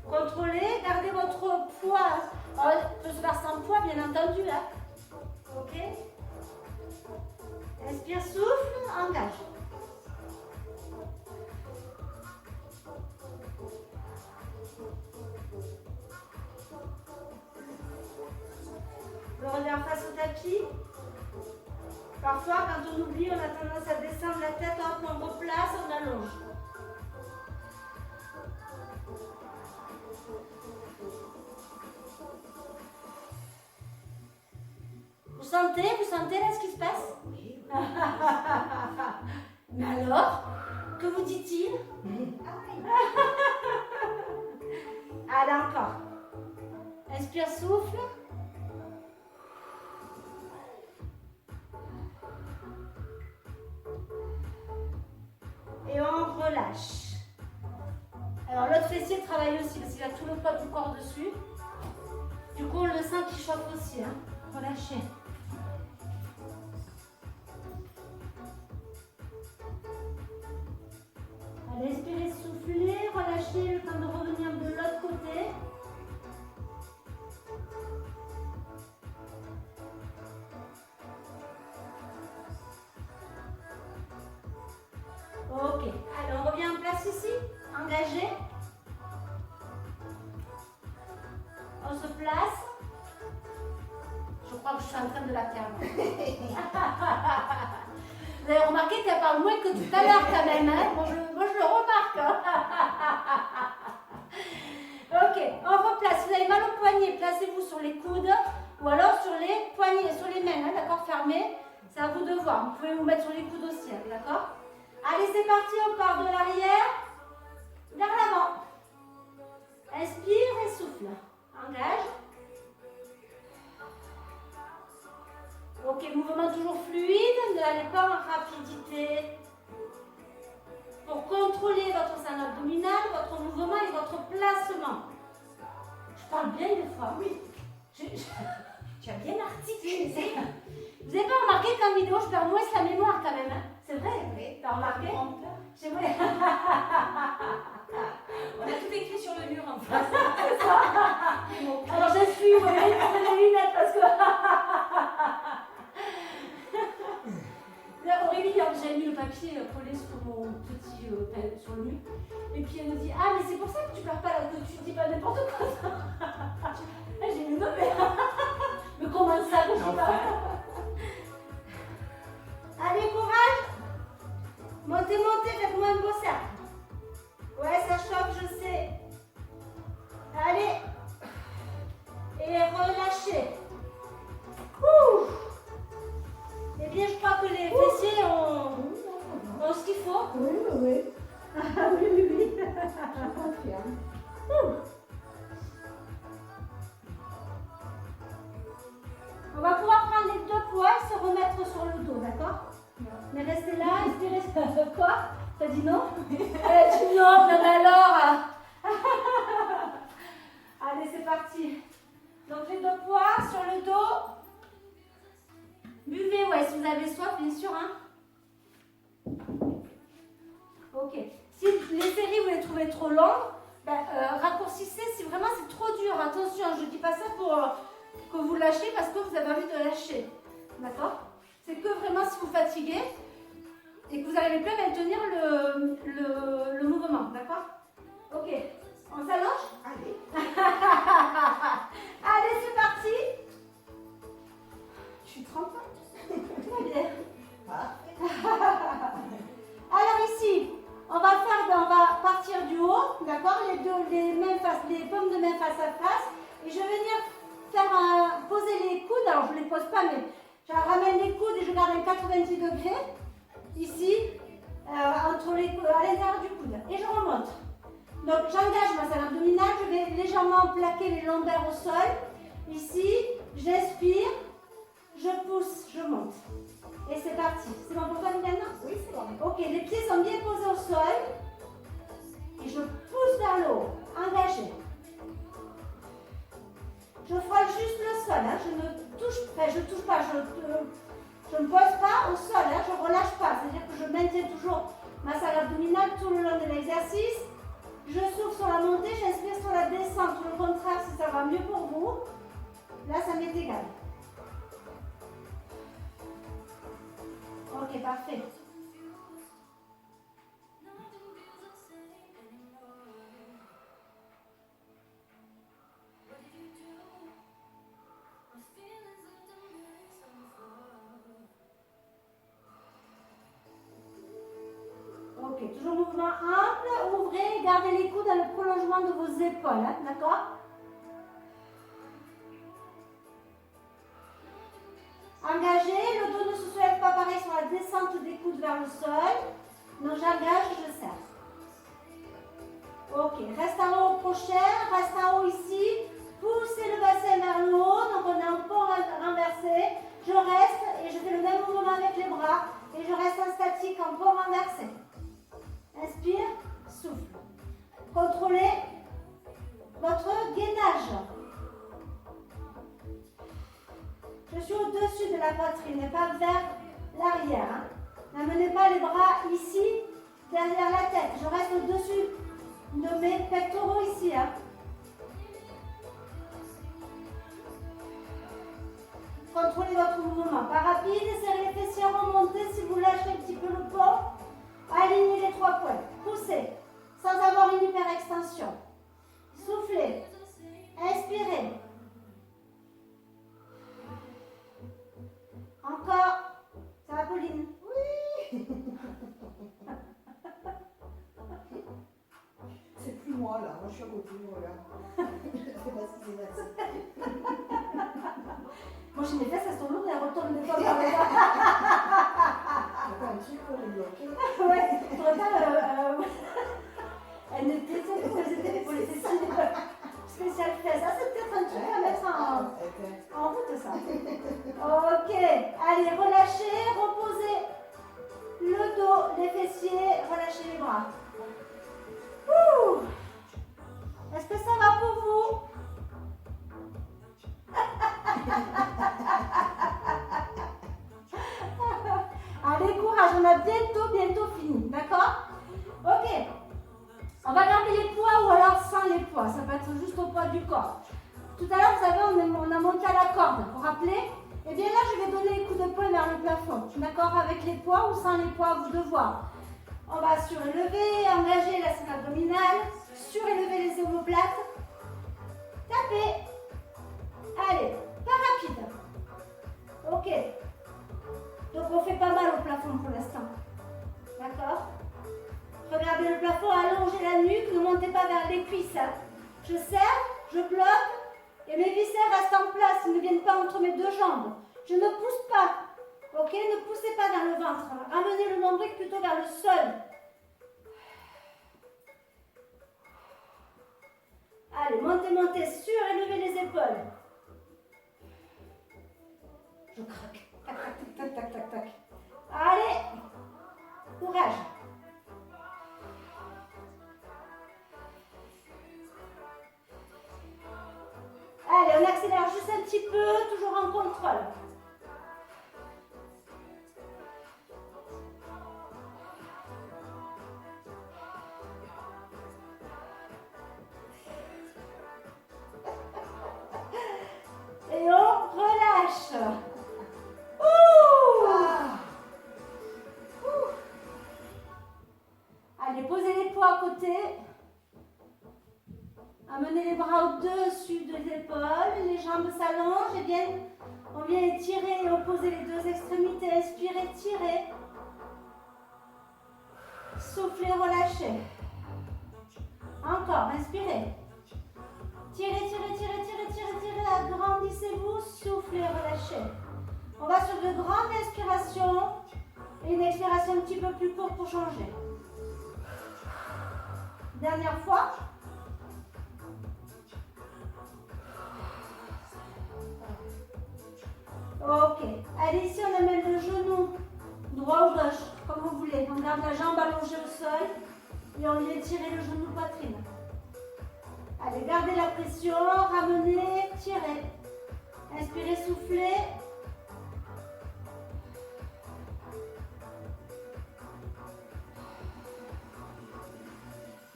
Contrôlez, gardez votre poids. On peut se faire sans poids, bien entendu. Hein. Ok. Inspire, souffle, engage. Le revers face au tapis. Parfois, quand on oublie, on a tendance à descendre la tête, hop, on replace, on allonge. Vous sentez là ce qui se passe? Oui. Mais alors, que vous dit-il? Allez, encore. Inspire, souffle. Et on relâche. Alors l'autre fessier travaille aussi parce qu'il a tout le poids du corps dessus. Du coup on le sent qui chauffe aussi. Hein. Relâchez. Allez, inspirez, soufflez, relâchez le temps de revenir de l'autre côté. Ok, allez, on revient en place ici, engagé. On se place. Je crois que je suis en train de la perdre. Vous avez remarqué qu'elle parle moins que tout à l'heure quand même. Hein, moi, je le remarque. Ok, on replace. Vous avez mal au poignet, placez-vous sur les coudes ou alors sur les poignets, sur les mains, hein, d'accord, fermés. C'est à vous de voir. Vous pouvez vous mettre sur les coudes aussi, hein, d'accord. Allez, c'est parti, on part de l'arrière vers l'avant. Inspire et souffle. Engage. Ok, mouvement toujours fluide, n'allez pas en rapidité. Pour contrôler votre scène abdominale, votre mouvement et votre placement. Je parle bien des fois, oui. Tu as bien articulé. Vous n'avez pas remarqué qu'en vidéo, je perds moins la mémoire quand même. Hein? C'est vrai, oui. T'as remarqué? C'est vrai. On a tout écrit sur le mur en face. C'est ça. Alors je suis, on va mettre les lunettes parce que... Là, Aurélie, j'ai mis le papier collé sur mon petit sur le mur. Et puis elle me dit, ah mais c'est pour ça que tu perds pas que tu dis pas n'importe quoi. J'ai mis non mais comment ça, je dis pas. Allez, courage. Montez, montez, faites-moi un beau cercle. Ouais, ça chauffe, je sais. Allez. Et relâchez. Ouh. Eh bien, je crois que les fessiers ont ce qu'il faut. Oui, oui. Ah oui, oui, oui. Je confirme. Ouh. On va pouvoir prendre les deux poids et se remettre sur le dos, d'accord? Mais restez là, inspirez. Quoi? T'as dit non? Tu dis non, mais alors. Allez, c'est parti. Donc les deux poids sur le dos. Buvez, ouais, si vous avez soif, bien sûr. Hein. Ok. Si les séries, vous les trouvez trop longues, ben, raccourcissez si vraiment c'est trop dur. Attention, je ne dis pas ça pour que vous lâchiez parce que vous avez envie de lâcher. D'accord? C'est que vraiment si vous fatiguez et que vous n'arrivez plus à maintenir le mouvement. D'accord? Ok. On s'allonge? Allez. Allez, c'est parti. Je suis trempée. Très bien. Parfait. Alors ici, on va partir du haut, d'accord? Les paumes de main face à face. Et je vais venir poser les coudes. Alors je ne les pose pas, mais je ramène les coudes et je garde un 90 degrés. Ici, à l'intérieur du coude. Et je remonte. Donc j'engage ma salle abdominale. Je vais légèrement plaquer les lombaires au sol. Ici, j'inspire, je pousse, je monte. Et c'est parti. C'est bon pour toi, Liliane? Oui, c'est bon. Ok, les pieds sont bien posés au sol. Et je pousse vers le haut. Engagé. Je frôle juste le sol. Hein. Je ne touche pas. Je ne pose pas au sol. Hein. Je ne relâche pas. C'est-à-dire que je maintiens toujours ma salle abdominale tout le long de l'exercice. Je souffle sur la montée. J'inspire sur la descente. Tout le contraire, si ça va mieux pour vous. Là, ça m'est égal. Ok, parfait. Ok, toujours mouvement ample, ouvrez, gardez les coudes dans le prolongement de vos épaules, hein, d'accord? Engagez, le dos ne se soulève pas pareil sur la descente des coudes vers le sol. Donc j'engage, je serre. Ok, reste en haut au crochet, reste en haut ici. Poussez le bassin vers le haut, donc on est en pont renversé. Je reste et je fais le même mouvement avec les bras. Et je reste en statique en pont renversé. Inspire, souffle. Contrôlez votre gainage. Je suis au-dessus de la poitrine et pas vers l'arrière. Hein. N'amenez pas les bras ici, derrière la tête. Je reste au-dessus de mes pectoraux ici. Hein. Contrôlez votre mouvement. Pas rapide, serrez les fessiers, remontez. Si vous lâchez un petit peu le pont, alignez les trois points. Poussez, sans avoir une hyperextension. Soufflez. Inspirez. Encore. Ça va, Pauline? Oui. C'est plus moi là. Moi je suis à côté. Voilà. Je ne sais pas si c'est facile. Moi, j'ai mes fesses, elles sont lourdes et elles retournent des fois par là. Attends, un truc pour les bloquer. Ouais, pour ça, elles n'étaient pas pour les étés pour les fessiers spéciales fesses. Ça, c'est peut-être un truc à mettre en route, ça. Ok, allez, relâchez, reposez le dos, les fessiers, relâchez les bras. Ouh. Est-ce que ça va pour vous? Allez, courage, on a bientôt fini, d'accord? Ok, on va garder les poids ou alors sans les poids, ça peut être juste au poids du corps. Tout à l'heure, vous savez, on a monté à la corde, vous vous rappelez? Et bien là, je vais donner les coups de poing vers le plafond, d'accord? Avec les poids ou sans les poids, à vous de voir. On va surélever, engager la scène abdominale, surélever les omoplates, taper. Allez, pas rapide. Ok. Donc on fait pas mal au plafond pour l'instant. D'accord? Regardez le plafond, allongez la nuque, ne montez pas vers les cuisses. Hein. Je serre, je bloque et mes viscères restent en place, ils ne viennent pas entre mes deux jambes. Je ne pousse pas. Ok? Ne poussez pas vers le ventre. Ramenez le nombril plutôt vers le sol. Allez, montez, montez, surélevez les épaules. Je craque. Tac, tac, tac, tac, tac, tac. Allez, courage. Allez, on accélère juste un petit peu, toujours en contrôle. Et on relâche. Allez, posez les poids à côté. Amenez les bras au-dessus des épaules. Les jambes s'allongent et viennent. On vient étirer et opposer les deux extrémités. Inspirez, tirez. Soufflez, relâchez. Encore, inspirez. Tirez, tirez, tirez, tirez, tirez, tirez. Agrandissez-vous, soufflez, relâchez. On va sur de grandes inspirations et une expiration un petit peu plus courte pour changer. Dernière fois. Ok. Allez, ici, on amène le genou droit ou gauche, comme vous voulez. On garde la jambe allongée au sol et on vient tirer le genou poitrine. Allez, gardez la pression, ramenez, tirez. Inspirez, soufflez.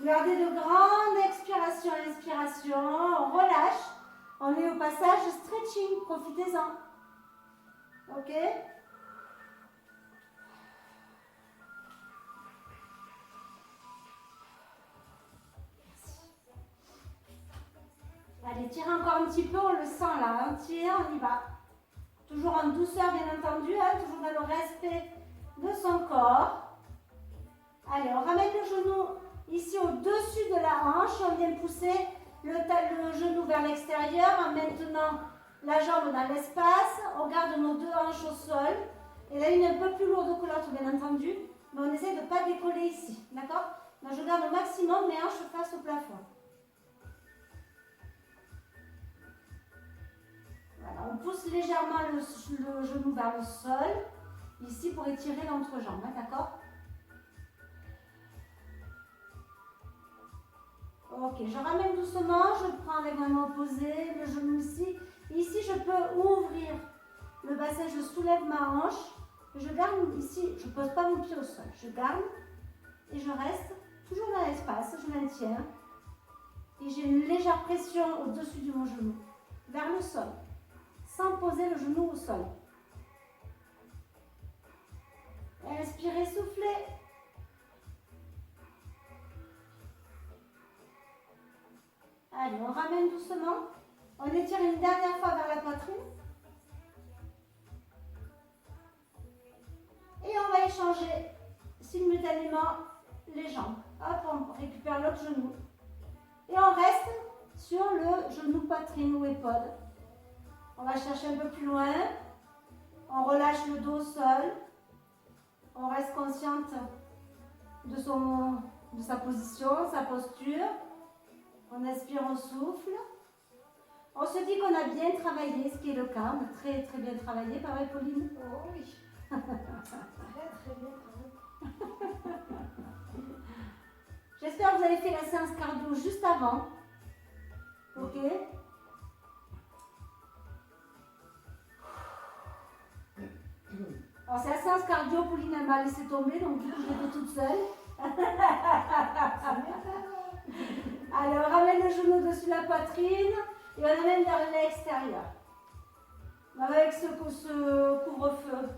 Gardez de grandes expirations, inspiration, on relâche. On est au passage stretching, profitez-en. Ok? Allez, tirez encore un petit peu, on le sent là. On tire, on y va. Toujours en douceur, bien entendu, hein, toujours dans le respect de son corps. Allez, on ramène le genou ici au-dessus de la hanche. On vient pousser le genou vers l'extérieur en maintenant la jambe dans l'espace. On garde nos deux hanches au sol. Et là, une un peu plus lourde que l'autre, bien entendu. Mais on essaie de ne pas décoller ici. D'accord? Donc, je garde au maximum mes hanches face au plafond. Voilà, on pousse légèrement le genou vers le sol. Ici, pour étirer l'entrejambe. Hein, d'accord? Ok, je ramène doucement, je prends avec ma main opposée, le genou ici. Ici, je peux ouvrir le bassin, je soulève ma hanche. Je garde ici, je ne pose pas mon pied au sol. Je garde et je reste toujours dans l'espace, je maintiens. Et j'ai une légère pression au-dessus de mon genou, vers le sol, sans poser le genou au sol. Inspirez, soufflez. Allez, on ramène doucement. On étire une dernière fois vers la poitrine. Et on va échanger simultanément les jambes. Hop, on récupère l'autre genou. Et on reste sur le genou poitrine ou épaule. On va chercher un peu plus loin. On relâche le dos au sol. On reste consciente de sa position, sa posture. On inspire, on souffle. On se dit qu'on a bien travaillé, ce qui est le cas. On a très très bien travaillé, pas vrai Pauline? Oh oui. Très très bien travaillé. J'espère que vous avez fait la séance cardio juste avant. Ok? Alors c'est la séance cardio, Pauline elle m'a laissé tomber, donc du coup j'étais toute seule. Alors, on ramène le genou dessus la poitrine et on amène vers l'extérieur. Avec ce couvre-feu.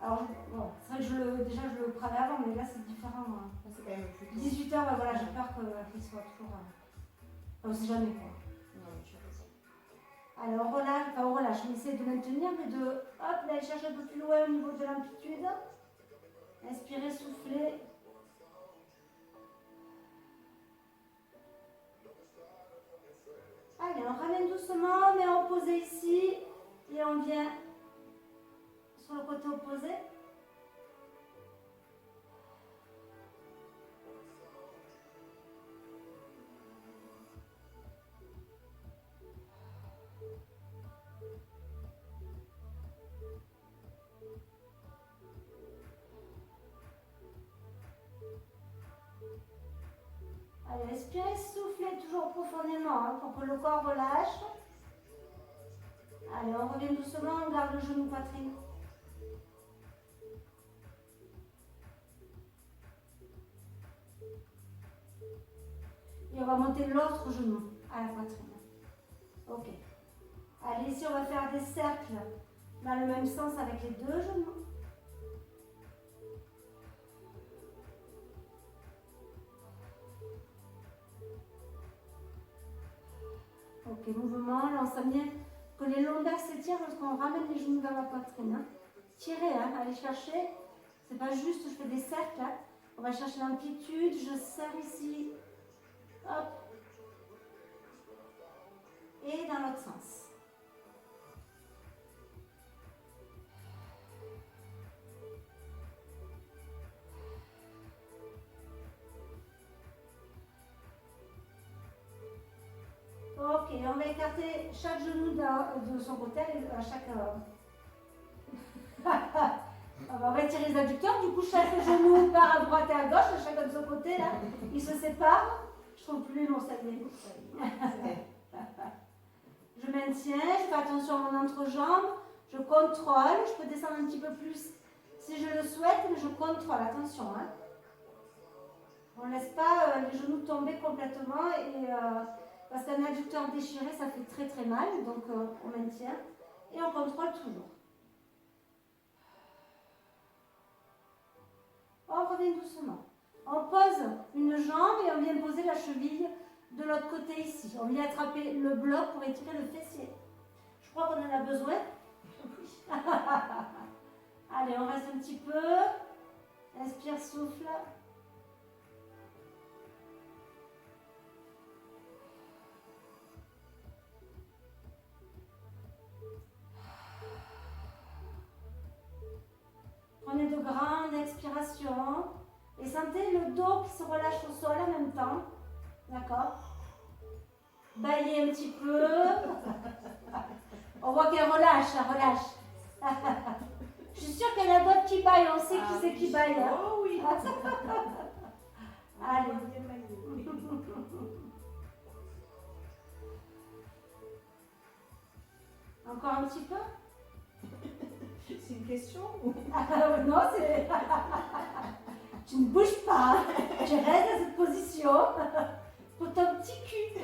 Alors, bon, c'est vrai que déjà je le prenais avant, mais là c'est différent. Hein. C'est quand même plus 18 h, voilà, j'ai peur qu'il soit toujours. On ne sait jamais quoi. Non, tu as raison. Allez, on relâche, enfin on relâche, on essaie de maintenir, mais de, hop, d'aller chercher un peu plus loin au niveau de l'amplitude. Inspirez, soufflez. Allez, on ramène doucement, on met en posé ici, et on vient sur le côté opposé. Allez, inspirez, soufflez toujours profondément hein, pour que le corps relâche. Allez, on revient doucement, on garde le genou poitrine. Et on va monter l'autre genou à la poitrine. Ok. Allez, ici on va faire des cercles dans le même sens avec les deux genoux. Ok, mouvement, là on sent bien que les lombaires s'étirent lorsqu'on ramène les genoux vers la poitrine. Hein. Tirez, hein, allez chercher. C'est pas juste je fais des cercles. Hein. On va chercher l'amplitude, je serre ici. Hop. Et dans l'autre sens. Ok, on va écarter chaque genou de son côté à chaque... on va étirer les adducteurs, du coup chaque genou part à droite et à gauche, chacun de son côté là, ils se séparent. Je trouve plus long ça vient. Je maintiens, je fais attention à mon entrejambe, je contrôle, je peux descendre un petit peu plus si je le souhaite, mais je contrôle, attention. Hein. On ne laisse pas les genoux tomber complètement et... parce qu'un adducteur déchiré, ça fait très très mal, donc on maintient et on contrôle toujours. On revient doucement. On pose une jambe et on vient poser la cheville de l'autre côté ici. On vient attraper le bloc pour étirer le fessier. Je crois qu'on en a besoin. Allez, on reste un petit peu. Inspire, souffle. Prenez de grandes expirations et sentez le dos qui se relâche au sol en même temps. D'accord? Baillez un petit peu. On voit qu'elle relâche, elle relâche. Je suis sûre qu'il y en a d'autres qui baillent, on sait qui c'est qui baille. Hein? Oh oui. Allez. Encore un petit peu? C'est une question ou... Non, c'est... Tu ne bouges pas, tu restes dans cette position pour ton petit cul.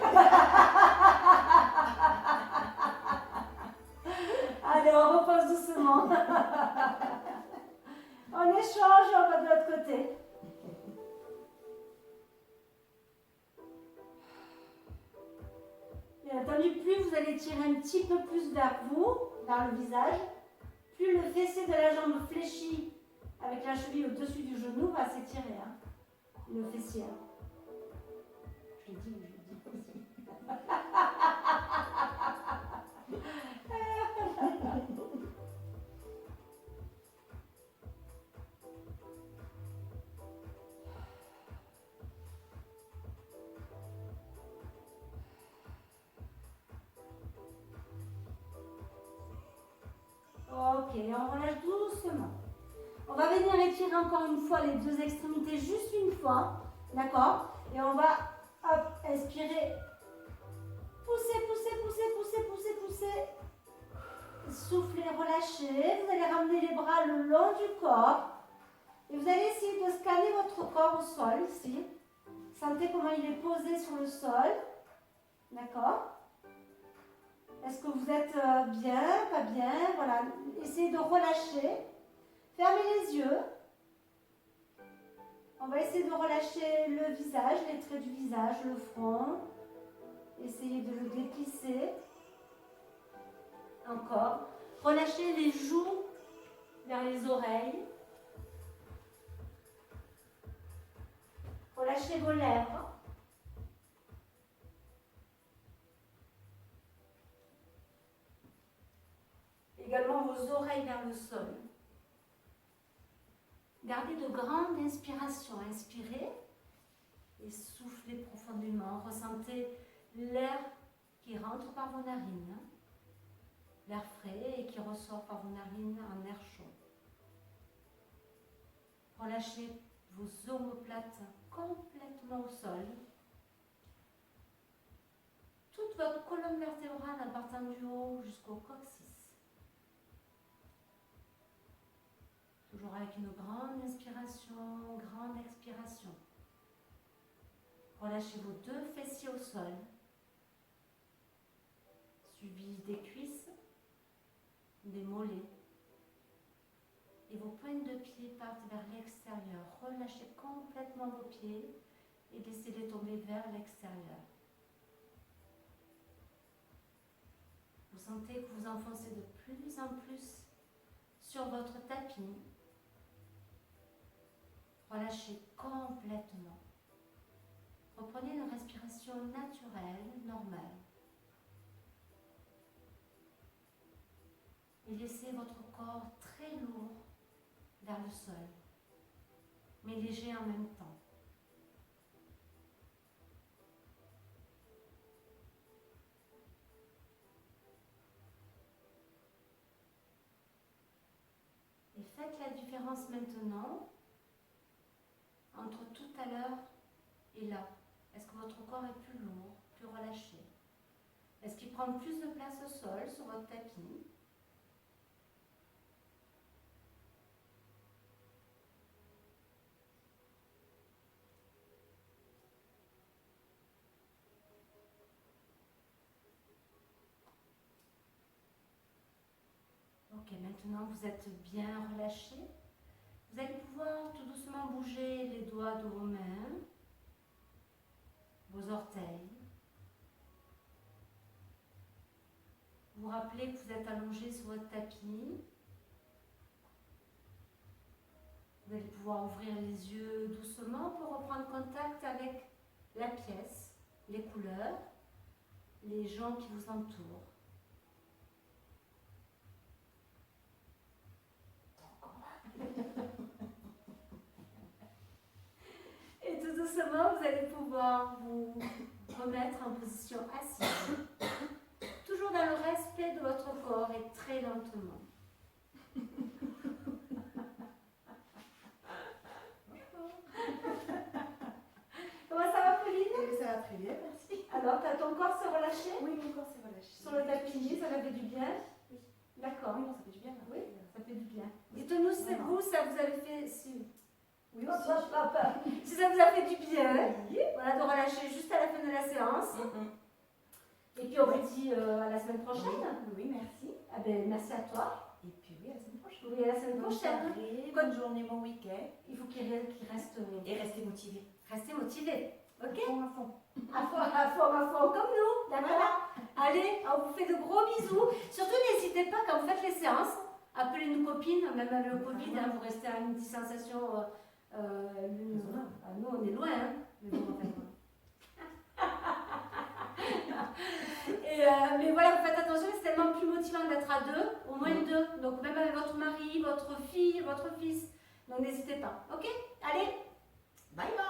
Allez, on repose doucement. On échange et on va de l'autre côté. Bien entendu, plus vous allez tirer un petit peu plus vers vous, vers le visage, plus le fessier de la jambe fléchit avec la cheville au-dessus du genou va s'étirer. Hein, le fessier. Je l'ai dit, je l'ai dit. Ok, on relâche doucement. On va venir étirer encore une fois les deux extrémités, juste une fois, d'accord? Et on va, hop, inspirer, pousser, pousser, pousser, pousser, pousser, pousser. Soufflez, relâchez. Vous allez ramener les bras le long du corps. Et vous allez essayer de scanner votre corps au sol, ici. Sentez comment il est posé sur le sol, d'accord? Est-ce que vous êtes bien, pas bien? Voilà, essayez de relâcher. Fermez les yeux. On va essayer de relâcher le visage, les traits du visage, le front. Essayez de le déplisser. Encore. Relâchez les joues vers les oreilles. Relâchez vos lèvres. Également vos oreilles vers le sol. Gardez de grandes inspirations. Inspirez et soufflez profondément. Ressentez l'air qui rentre par vos narines, l'air frais et qui ressort par vos narines en air chaud. Relâchez vos omoplates complètement au sol. Toute votre colonne vertébrale en partant du haut jusqu'au coccyx. Toujours avec une grande inspiration, grande expiration. Relâchez vos deux fessiers au sol, suivis des cuisses, des mollets. Et vos pointes de pied partent vers l'extérieur. Relâchez complètement vos pieds et laissez-les tomber vers l'extérieur. Vous sentez que vous enfoncez de plus en plus sur votre tapis. Relâchez complètement. Reprenez une respiration naturelle, normale. Et laissez votre corps très lourd vers le sol, mais léger en même temps. Et faites la différence maintenant entre tout à l'heure et là. Est-ce que votre corps est plus lourd, plus relâché? Est-ce qu'il prend plus de place au sol, sur votre tapis? Ok, maintenant vous êtes bien relâché. Vous allez pouvoir tout doucement bouger les doigts de vos mains, vos orteils. Vous rappelez que vous êtes allongé sur votre tapis. Vous allez pouvoir ouvrir les yeux doucement pour reprendre contact avec la pièce, les couleurs, les gens qui vous entourent. Et tout doucement, vous allez pouvoir vous remettre en position assise. Toujours dans le respect de votre corps et très lentement. Comment ça va, Pauline? Ça va très bien, merci. Alors, ton corps s'est relâché? Oui, mon corps s'est relâché. Sur le tapis, ça fait du bien? Oui. D'accord. Oui, non, ça fait du bien. Là. Oui, ça fait du bien. Dites-nous si vous, ça vous avait fait... Oui, Hop, aussi. hop, hop. Si ça vous a fait du bien, Oui. voilà, de relâcher juste à la fin de la séance. Et puis on vous dit à la semaine prochaine. Oui, merci. Ah ben, merci à toi. Et puis oui, à la semaine prochaine. Oui, à la semaine prochaine. Bonne journée, bon week-end. Il faut qu'il reste... Et restez motivés. Restez motivés. Ok? À fond. À fond, comme nous. D'accord? Allez, on vous fait de gros bisous. Surtout, n'hésitez pas, quand vous faites les séances, appelez une copine, même avec le Covid, hein, vous restez à une distanciation... nous, on est loin, hein, mais bon, enfin, mais voilà, vous faites attention, c'est tellement plus motivant d'être à deux, au moins deux. Donc, même avec votre mari, votre fille, votre fils. Donc, n'hésitez pas. Ok? Allez, Bye bye.